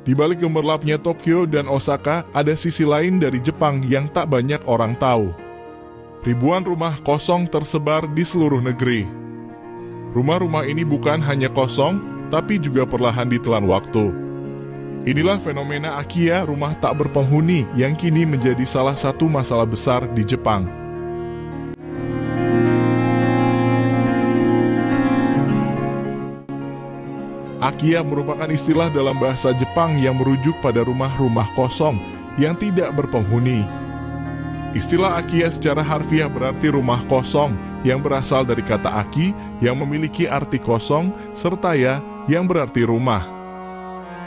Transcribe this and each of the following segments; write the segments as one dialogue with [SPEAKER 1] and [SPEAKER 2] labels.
[SPEAKER 1] Di balik gemerlapnya Tokyo dan Osaka, ada sisi lain dari Jepang yang tak banyak orang tahu. Ribuan rumah kosong tersebar di seluruh negeri. Rumah-rumah ini bukan hanya kosong, tapi juga perlahan ditelan waktu. Inilah fenomena Akiya, rumah tak berpenghuni, yang kini menjadi salah satu masalah besar di Jepang. Akiya merupakan istilah dalam bahasa Jepang yang merujuk pada rumah-rumah kosong yang tidak berpenghuni. Istilah Akiya secara harfiah berarti rumah kosong, yang berasal dari kata aki yang memiliki arti kosong, serta ya yang berarti rumah.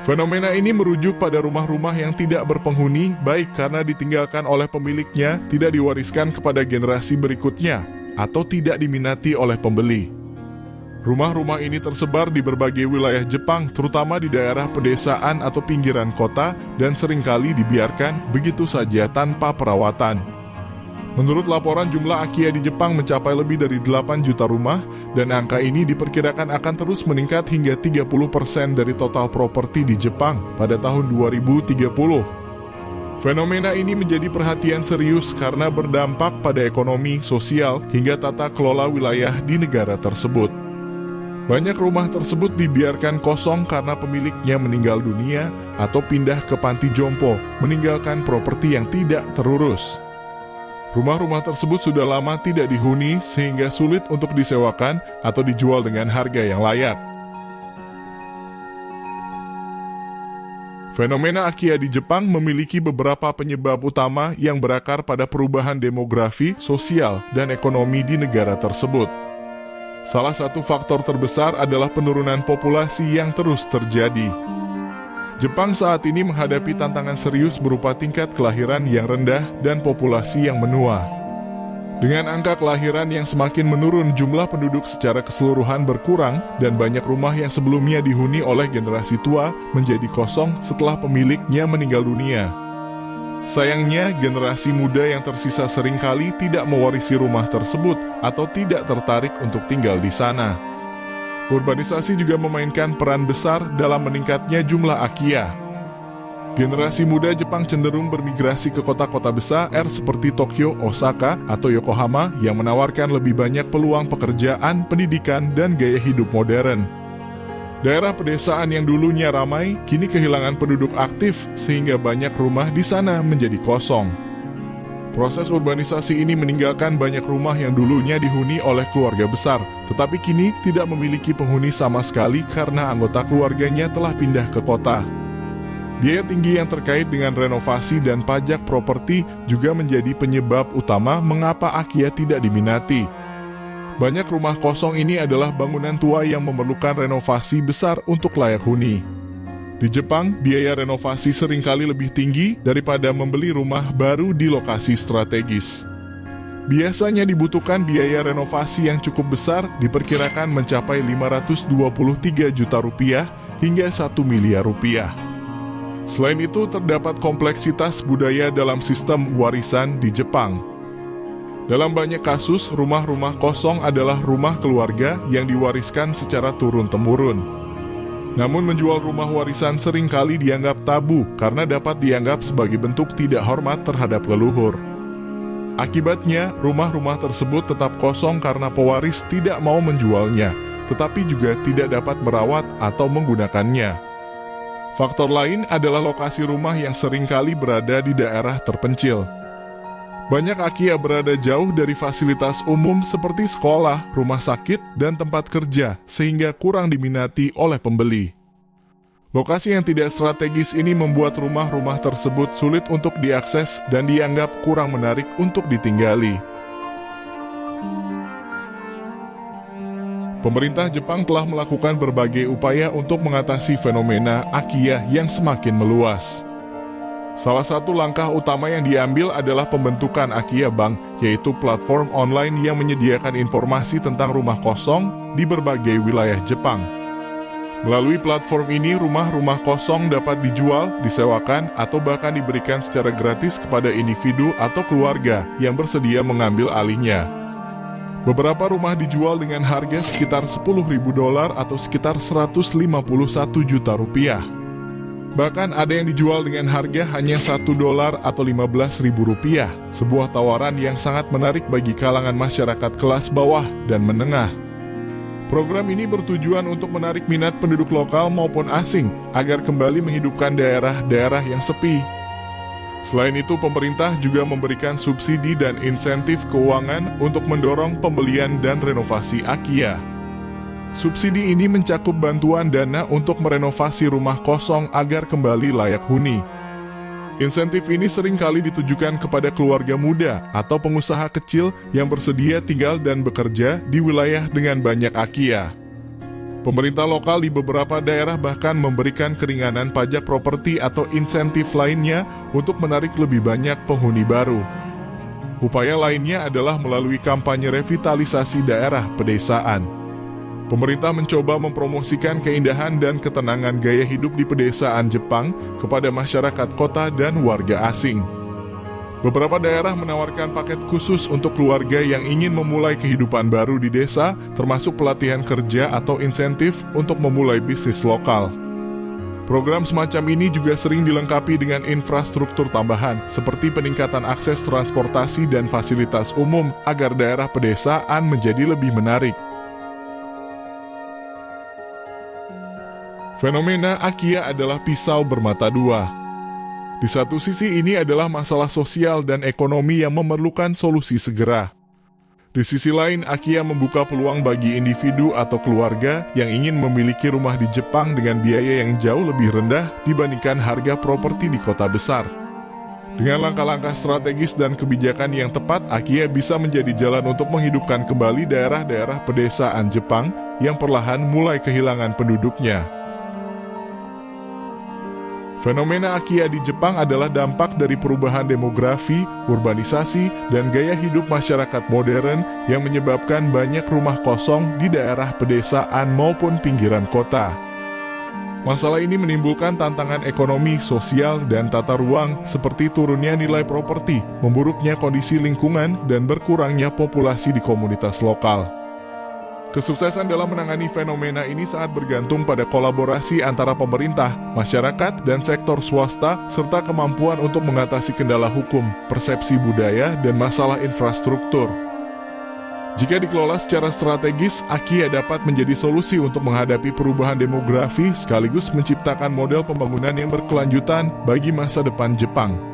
[SPEAKER 1] Fenomena ini merujuk pada rumah-rumah yang tidak berpenghuni, baik karena ditinggalkan oleh pemiliknya, tidak diwariskan kepada generasi berikutnya, atau tidak diminati oleh pembeli. Rumah-rumah ini tersebar di berbagai wilayah Jepang, terutama di daerah pedesaan atau pinggiran kota, dan seringkali dibiarkan begitu saja tanpa perawatan. Menurut laporan, jumlah Akiya di Jepang mencapai lebih dari 8 juta rumah, dan angka ini diperkirakan akan terus meningkat hingga 30% dari total properti di Jepang pada tahun 2030. Fenomena ini menjadi perhatian serius karena berdampak pada ekonomi, sosial, hingga tata kelola wilayah di negara tersebut. Banyak rumah tersebut dibiarkan kosong karena pemiliknya meninggal dunia atau pindah ke panti jompo, meninggalkan properti yang tidak terurus. Rumah-rumah tersebut sudah lama tidak dihuni sehingga sulit untuk disewakan atau dijual dengan harga yang layak. Fenomena Akiya di Jepang memiliki beberapa penyebab utama yang berakar pada perubahan demografi, sosial, dan ekonomi di negara tersebut. Salah satu faktor terbesar adalah penurunan populasi yang terus terjadi. Jepang saat ini menghadapi tantangan serius berupa tingkat kelahiran yang rendah dan populasi yang menua. Dengan angka kelahiran yang semakin menurun, jumlah penduduk secara keseluruhan berkurang, dan banyak rumah yang sebelumnya dihuni oleh generasi tua menjadi kosong setelah pemiliknya meninggal dunia. Sayangnya, generasi muda yang tersisa seringkali tidak mewarisi rumah tersebut atau tidak tertarik untuk tinggal di sana. Urbanisasi juga memainkan peran besar dalam meningkatnya jumlah Akiya. Generasi muda Jepang cenderung bermigrasi ke kota-kota besar seperti Tokyo, Osaka, atau Yokohama yang menawarkan lebih banyak peluang pekerjaan, pendidikan, dan gaya hidup modern. Daerah pedesaan yang dulunya ramai, kini kehilangan penduduk aktif sehingga banyak rumah di sana menjadi kosong. Proses urbanisasi ini meninggalkan banyak rumah yang dulunya dihuni oleh keluarga besar, tetapi kini tidak memiliki penghuni sama sekali karena anggota keluarganya telah pindah ke kota. Biaya tinggi yang terkait dengan renovasi dan pajak properti juga menjadi penyebab utama mengapa Akiya tidak diminati. Banyak rumah kosong ini adalah bangunan tua yang memerlukan renovasi besar untuk layak huni. Di Jepang, biaya renovasi seringkali lebih tinggi daripada membeli rumah baru di lokasi strategis. Biasanya dibutuhkan biaya renovasi yang cukup besar, diperkirakan mencapai 523 juta rupiah hingga 1 miliar rupiah. Selain itu, terdapat kompleksitas budaya dalam sistem warisan di Jepang. Dalam banyak kasus, rumah-rumah kosong adalah rumah keluarga yang diwariskan secara turun-temurun. Namun menjual rumah warisan seringkali dianggap tabu karena dapat dianggap sebagai bentuk tidak hormat terhadap leluhur. Akibatnya, rumah-rumah tersebut tetap kosong karena pewaris tidak mau menjualnya, tetapi juga tidak dapat merawat atau menggunakannya. Faktor lain adalah lokasi rumah yang seringkali berada di daerah terpencil. Banyak Akiya berada jauh dari fasilitas umum seperti sekolah, rumah sakit, dan tempat kerja, sehingga kurang diminati oleh pembeli. Lokasi yang tidak strategis ini membuat rumah-rumah tersebut sulit untuk diakses dan dianggap kurang menarik untuk ditinggali. Pemerintah Jepang telah melakukan berbagai upaya untuk mengatasi fenomena Akiya yang semakin meluas. Salah satu langkah utama yang diambil adalah pembentukan Akiya Bank, yaitu platform online yang menyediakan informasi tentang rumah kosong di berbagai wilayah Jepang. Melalui platform ini, rumah-rumah kosong dapat dijual, disewakan, atau bahkan diberikan secara gratis kepada individu atau keluarga yang bersedia mengambil alihnya. Beberapa rumah dijual dengan harga sekitar $10.000 atau sekitar 151 juta rupiah. Bahkan ada yang dijual dengan harga hanya $1 atau Rp15.000, sebuah tawaran yang sangat menarik bagi kalangan masyarakat kelas bawah dan menengah. Program ini bertujuan untuk menarik minat penduduk lokal maupun asing agar kembali menghidupkan daerah-daerah yang sepi. Selain itu, pemerintah juga memberikan subsidi dan insentif keuangan untuk mendorong pembelian dan renovasi Akia. Subsidi ini mencakup bantuan dana untuk merenovasi rumah kosong agar kembali layak huni. Insentif ini seringkali ditujukan kepada keluarga muda atau pengusaha kecil yang bersedia tinggal dan bekerja di wilayah dengan banyak Akia. Pemerintah lokal di beberapa daerah bahkan memberikan keringanan pajak properti atau insentif lainnya untuk menarik lebih banyak penghuni baru. Upaya lainnya adalah melalui kampanye revitalisasi daerah pedesaan. Pemerintah mencoba mempromosikan keindahan dan ketenangan gaya hidup di pedesaan Jepang kepada masyarakat kota dan warga asing. Beberapa daerah menawarkan paket khusus untuk keluarga yang ingin memulai kehidupan baru di desa, termasuk pelatihan kerja atau insentif untuk memulai bisnis lokal. Program semacam ini juga sering dilengkapi dengan infrastruktur tambahan, seperti peningkatan akses transportasi dan fasilitas umum agar daerah pedesaan menjadi lebih menarik. Fenomena Akia adalah pisau bermata dua. Di satu sisi ini adalah masalah sosial dan ekonomi yang memerlukan solusi segera. Di sisi lain, Akia membuka peluang bagi individu atau keluarga yang ingin memiliki rumah di Jepang dengan biaya yang jauh lebih rendah dibandingkan harga properti di kota besar. Dengan langkah-langkah strategis dan kebijakan yang tepat, Akia bisa menjadi jalan untuk menghidupkan kembali daerah-daerah pedesaan Jepang yang perlahan mulai kehilangan penduduknya. Fenomena Akia di Jepang adalah dampak dari perubahan demografi, urbanisasi, dan gaya hidup masyarakat modern yang menyebabkan banyak rumah kosong di daerah pedesaan maupun pinggiran kota. Masalah ini menimbulkan tantangan ekonomi, sosial, dan tata ruang seperti turunnya nilai properti, memburuknya kondisi lingkungan, dan berkurangnya populasi di komunitas lokal. Kesuksesan dalam menangani fenomena ini sangat bergantung pada kolaborasi antara pemerintah, masyarakat, dan sektor swasta, serta kemampuan untuk mengatasi kendala hukum, persepsi budaya, dan masalah infrastruktur. Jika dikelola secara strategis, Akia dapat menjadi solusi untuk menghadapi perubahan demografi sekaligus menciptakan model pembangunan yang berkelanjutan bagi masa depan Jepang.